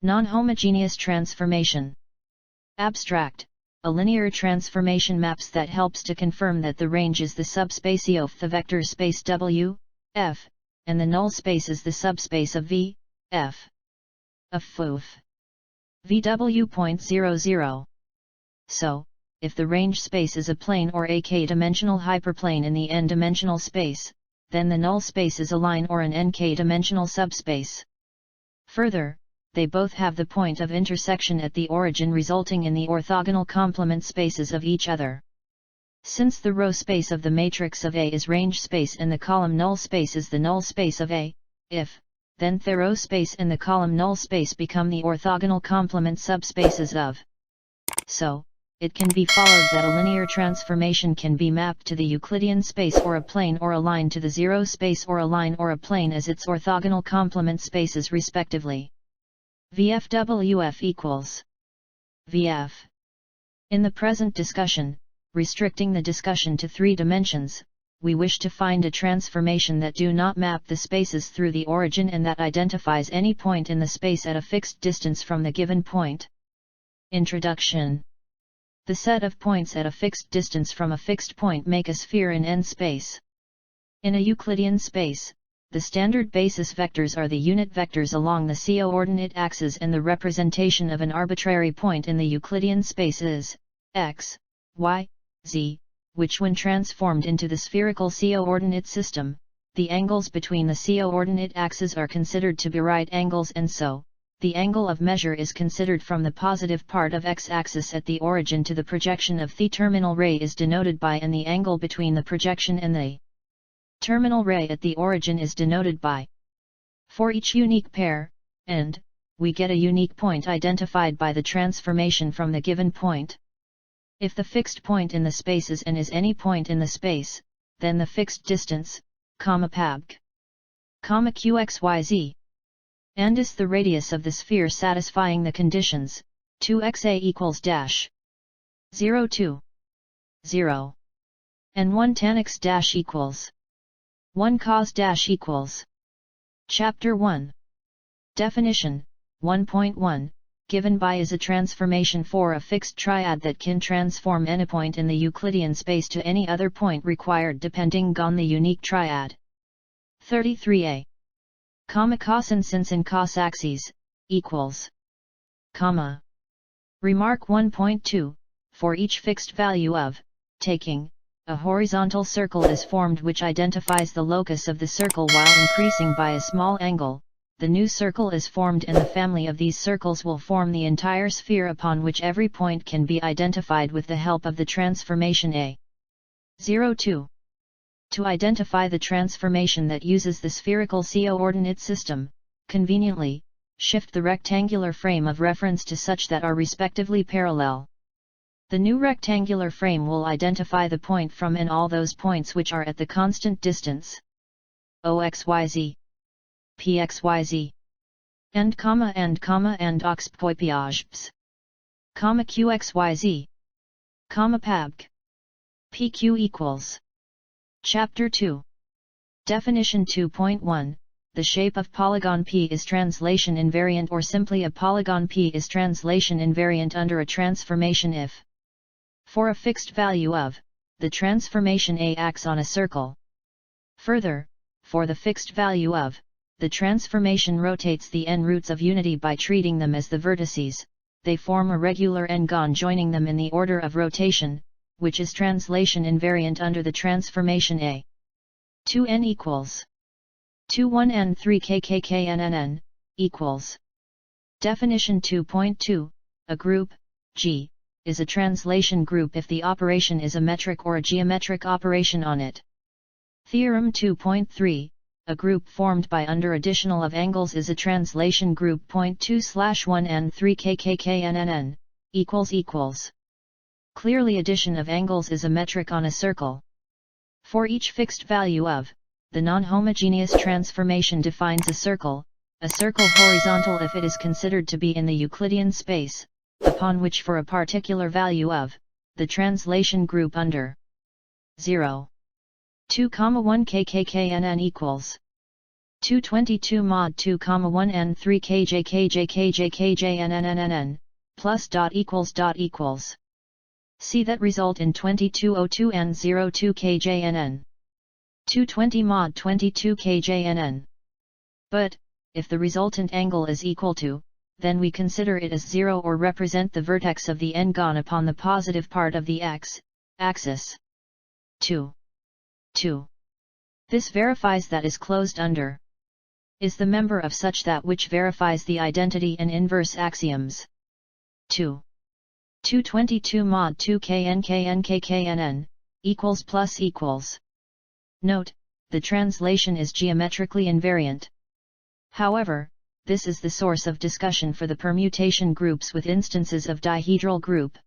Non-homogeneous transformation. Abstract. A linear transformation maps that helps to confirm that the range is the subspace of the vector space W, F, and the null space is the subspace of V, F. Of VW.00. So, if the range space is a plane or a k-dimensional hyperplane in the n-dimensional space, then the null space is a line or an nk-dimensional subspace. Further, they both have the point of intersection at the origin, resulting in the orthogonal complement spaces of each other. Since the row space of the matrix of A is range space and the column null space is the null space of A, if, then the row space and the column null space become the orthogonal complement subspaces of. So, it can be followed that a linear transformation can be mapped to the Euclidean space or a plane, or a line to the zero space or a line or a plane as its orthogonal complement spaces respectively. VFWF equals VF. In the present discussion, restricting the discussion to 3 dimensions, we wish to find a transformation that do not map the spaces through the origin and that identifies any point in the space at a fixed distance from the given point. Introduction. The set of points at a fixed distance from a fixed point make a sphere in n space. In a Euclidean space, the standard basis vectors are the unit vectors along the co-ordinate axis, and the representation of an arbitrary point in the Euclidean space is x, y, z, which when transformed into the spherical co-ordinate system, the angles between the co-ordinate axes are considered to be right angles, and so, the angle of measure is considered from the positive part of x-axis at the origin to the projection of the terminal ray is denoted by, and the angle between the projection and the terminal ray at the origin is denoted by. For each unique pair, and, we get a unique point identified by the transformation from the given point. If the fixed point in the space is n is any point in the space, then the fixed distance, pabg, qxyz, and is the radius of the sphere satisfying the conditions, 2xa equals dash 0 2 0 and 1 tan x dash equals 1 cos dash equals. Chapter 1. Definition 1.1. Given by is a transformation for a fixed triad that can transform any point in the Euclidean space to any other point required depending on the unique triad. 33a. Cos and since and cos axes, equals. Remark 1.2, for each fixed value of, taking, a horizontal circle is formed which identifies the locus of the circle while increasing by a small angle, the new circle is formed and the family of these circles will form the entire sphere upon which every point can be identified with the help of the transformation A. 02. To identify the transformation that uses the spherical co-ordinate system, conveniently, shift the rectangular frame of reference to such that are respectively parallel. The new rectangular frame will identify the point from and all those points which are at the constant distance OXYZ, PXYZ, and oxpoipiages, QXYZ, PABG, PQ equals. Chapter 2. Definition 2.1. The shape of polygon P is translation invariant, or simply a polygon P is translation invariant under a transformation if, for a fixed value of, the transformation A acts on a circle. Further, for the fixed value of, the transformation rotates the n roots of unity by treating them as the vertices, they form a regular n-gon joining them in the order of rotation, which is translation invariant under the transformation A. 2n equals 2 1 n 3 kkKNNN, equals. Definition 2.2, a group, G, is a translation group if the operation is a metric or a geometric operation on it. Theorem 2.3, a group formed by under additional of angles is a translation group. 2/1 n 3 kkKNNN, equals. Clearly addition of angles is a metric on a circle. For each fixed value of, the non-homogeneous transformation defines a circle horizontal if it is considered to be in the Euclidean space, upon which for a particular value of, the translation group under 0, 2, 1 kkKNN equals. 222 mod 2, 1 n 3 kj kj kj kj n n n n n plus dot equals. See that result in 2202 n 02 kj n n. 220 mod 22 kj n n. But, if the resultant angle is equal to, then we consider it as 0 or represent the vertex of the n-gon upon the positive part of the x-axis. 2. This verifies that is closed under is the member of such that which verifies the identity and inverse axioms. 2. 222 mod 2 kn kn kknn equals plus equals. Note, the translation is geometrically invariant. However, this is the source of discussion for the permutation groups with instances of dihedral group.